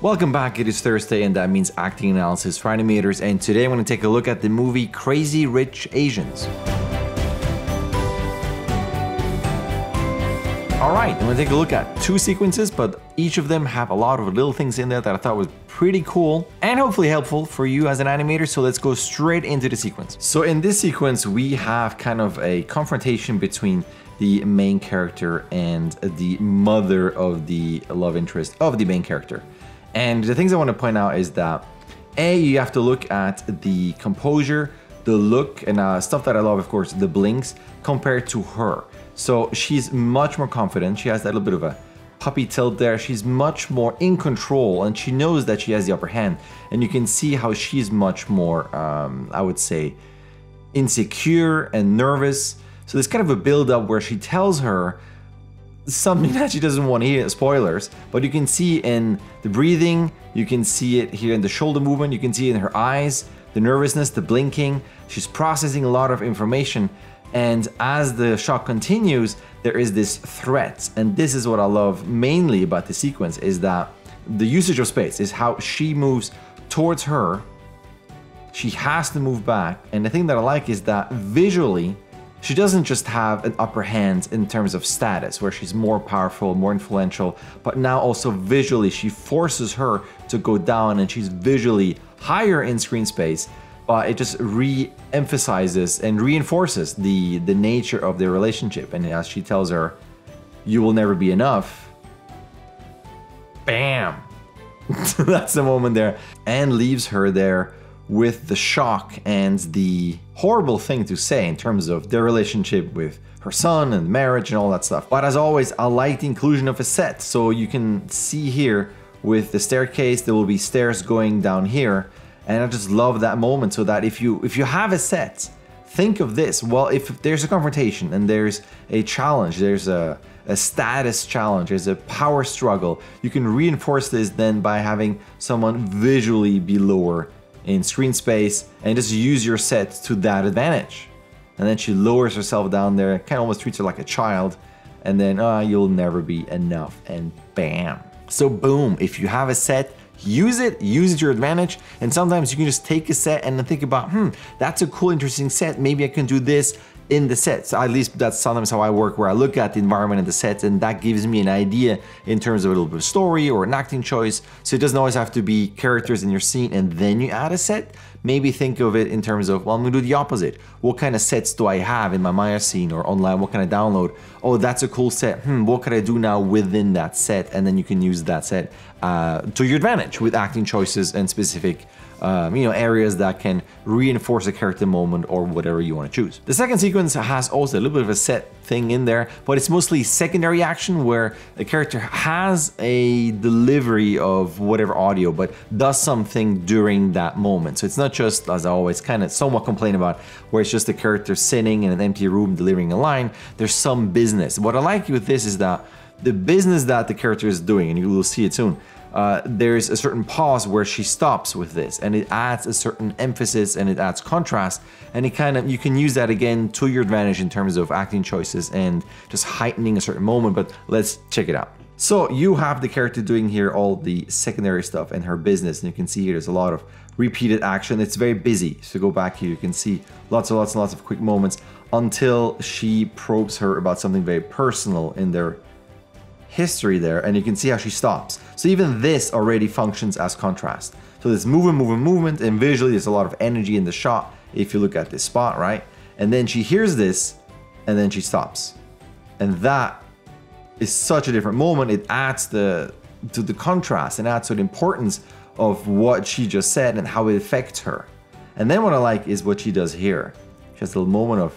Welcome back, it is Thursday and that means acting analysis for animators, and today I'm going to take a look at the movie Crazy Rich Asians. Alright, I'm going to take a look at two sequences, but each of them have a lot of little things in there that I thought was pretty cool and hopefully helpful for you as an animator, so let's go straight into the sequence. So in this sequence we have kind of a confrontation between the main character and the mother of the love interest of the main character. And the things I want to point out is that you have to look at the composure, the look, and stuff that I love, of course, the blinks, compared to her. So she's much more confident. She has that little bit of a puppy tilt there. She's much more in control and she knows that she has the upper hand. And you can see how she's much more, I would say, insecure and nervous. So there's kind of a build-up where she tells her something that she doesn't want to hear, spoilers, but you can see in the breathing, you can see it here in the shoulder movement, you can see it in her eyes, the nervousness, the blinking. She's processing a lot of information, and as the shot continues, there is this threat. And this is what I love mainly about the sequence, is that the usage of space is how she moves towards her. She has to move back, and the thing that I like is that visually she doesn't just have an upper hand in terms of status, where she's more powerful, more influential, but now also visually she forces her to go down and she's visually higher in screen space, but it just re-emphasizes and reinforces the nature of their relationship. And as she tells her, "You will never be enough," bam! That's the moment there, and leaves her there with the shock and the horrible thing to say in terms of their relationship with her son and marriage and all that stuff. But as always, I like the inclusion of a set. So you can see here with the staircase, there will be stairs going down here. And I just love that moment, so that if you have a set, think of this. Well, if there's a confrontation and there's a challenge, there's a status challenge, there's a power struggle, you can reinforce this then by having someone visually be lower in screen space and just use your set to that advantage. And then she lowers herself down there, kind of almost treats her like a child, and then you'll never be enough, and bam. So boom, if you have a set, use it to your advantage. And sometimes you can just take a set and then think about, that's a cool, interesting set, maybe I can do this in the set. So at least that's sometimes how I work, where I look at the environment and the set, and that gives me an idea in terms of a little bit of story or an acting choice. So it doesn't always have to be characters in your scene and then you add a set. Maybe think of it in terms of, well, I'm gonna do the opposite. What kind of sets do I have in my Maya scene or online? What can I download? Oh, that's a cool set. What can I do now within that set? And then you can use that set to your advantage with acting choices and specific areas that can reinforce a character moment or whatever you want to choose. The second sequence has also a little bit of a set thing in there, but it's mostly secondary action where the character has a delivery of whatever audio, but does something during that moment. So it's not just, as I always kind of somewhat complain about, where it's just the character sitting in an empty room delivering a line. There's some business. What I like with this is that the business that the character is doing, and you will see it soon, there's a certain pause where she stops with this, and it adds a certain emphasis and it adds contrast, and it kind of, you can use that again to your advantage in terms of acting choices and just heightening a certain moment. But let's check it out. So you have the character doing here all the secondary stuff and her business, and you can see here there's a lot of repeated action. It's very busy. So go back here, you can see lots of quick moments until she probes her about something very personal in their history there, and you can see how she stops. So even this already functions as contrast. So there's movement, and visually there's a lot of energy in the shot if you look at this spot, right? And then she hears this, and then she stops. And that is such a different moment. It adds to the contrast and adds to the importance of what she just said and how it affects her. And then what I like is what she does here. Just a little moment of,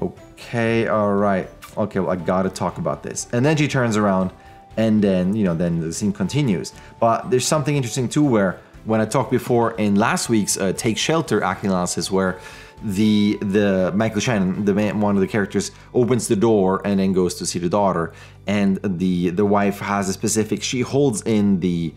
okay, all right. Okay, well, I gotta talk about this. And then she turns around, and then, then the scene continues. But there's something interesting too, where when I talked before in last week's Take Shelter acting analysis, where the Michael Shannon, the man, one of the characters, opens the door and then goes to see the daughter, and the wife has a specific, she holds in the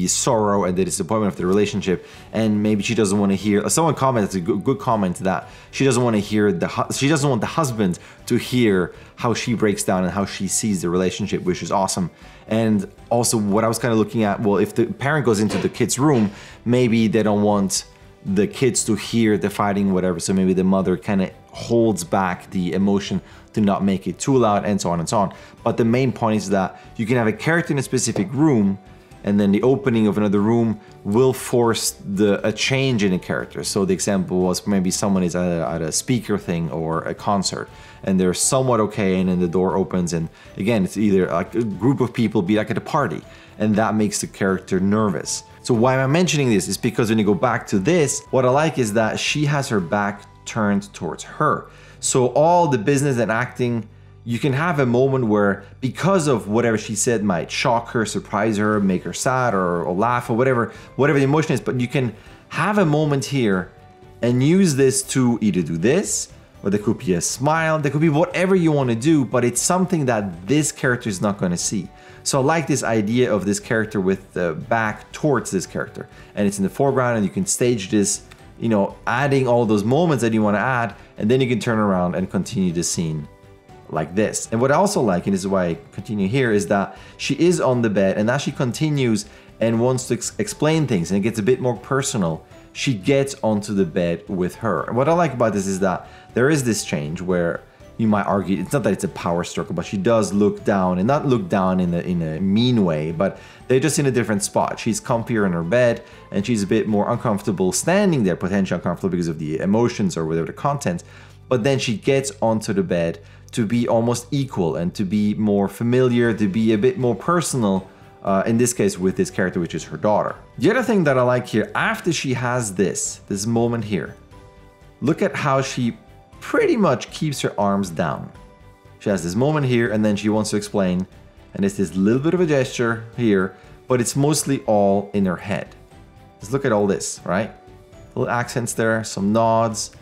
sorrow and the disappointment of the relationship, and maybe she doesn't want to hear, someone commented, it's a good comment, that she doesn't want to hear she doesn't want the husband to hear how she breaks down and how she sees the relationship, which is awesome. And also what I was kind of looking at, well, if the parent goes into the kid's room, maybe they don't want the kids to hear the fighting, whatever, so maybe the mother kind of holds back the emotion to not make it too loud, and so on and so on. But the main point is that you can have a character in a specific room, and then the opening of another room will force a change in a character. So the example was maybe someone is at a speaker thing or a concert, and they're somewhat okay, and then the door opens, and again, it's either like a group of people be like at a party, and that makes the character nervous. So why am I mentioning this is because when you go back to this, what I like is that she has her back turned towards her. So all the business and acting, you can have a moment where, because of whatever she said might shock her, surprise her, make her sad or laugh or whatever the emotion is, but you can have a moment here and use this to either do this, or there could be a smile, there could be whatever you want to do, but it's something that this character is not going to see. So I like this idea of this character with the back towards this character, and it's in the foreground, and you can stage this, you know, adding all those moments that you want to add, and then you can turn around and continue the scene like this. And what I also like, and this is why I continue here, is that she is on the bed, and as she continues and wants to explain things and it gets a bit more personal, she gets onto the bed with her. And what I like about this is that there is this change where you might argue it's not that it's a power struggle, but she does look down, and not look down in a mean way, but they're just in a different spot. She's comfier in her bed, and she's a bit more uncomfortable standing there, potentially uncomfortable because of the emotions or whatever the content. But then she gets onto the bed to be almost equal and to be more familiar, to be a bit more personal, in this case with this character, which is her daughter. The other thing that I like here, after she has this moment here, look at how she pretty much keeps her arms down. She has this moment here, and then she wants to explain, and it's this little bit of a gesture here, but it's mostly all in her head. Just look at all this, right? Little accents there, some nods,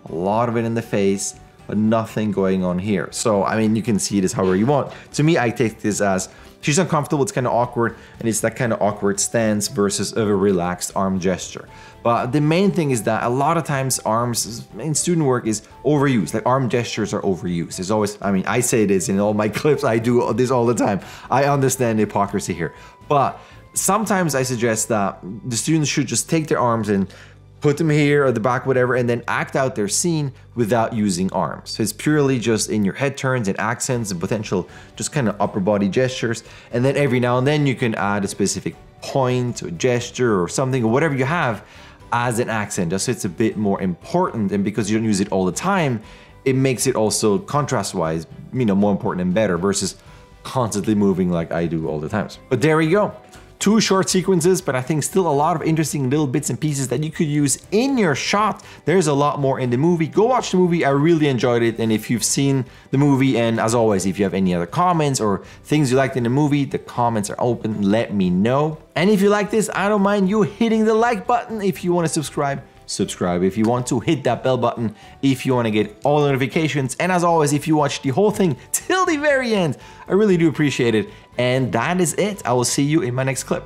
a lot of it in the face, but nothing going on here. So, I mean, you can see this however you want. To me, I take this as she's uncomfortable, it's kind of awkward, and it's that kind of awkward stance versus a relaxed arm gesture. But the main thing is that a lot of times arms in student work is overused. Like arm gestures are overused. There's always, I mean, I say this in all my clips, I do this all the time. I understand the hypocrisy here. But sometimes I suggest that the students should just take their arms and put them here or the back, whatever, and then act out their scene without using arms. So it's purely just in your head turns and accents and potential just kind of upper body gestures. And then every now and then you can add a specific point or gesture or something or whatever you have as an accent, just so it's a bit more important. And because you don't use it all the time, it makes it also contrast-wise, you know, more important and better versus constantly moving like I do all the times. But there we go. 2 short sequences, but I think still a lot of interesting little bits and pieces that you could use in your shot. There's a lot more in the movie. Go watch the movie. I really enjoyed it. And if you've seen the movie, and as always, if you have any other comments or things you liked in the movie, the comments are open. Let me know. And if you like this, I don't mind you hitting the like button. If you want to subscribe, subscribe. If you want to, hit that bell button if you want to get all the notifications. And as always, if you watch the whole thing till the very end, I really do appreciate it. And that is it. I will see you in my next clip.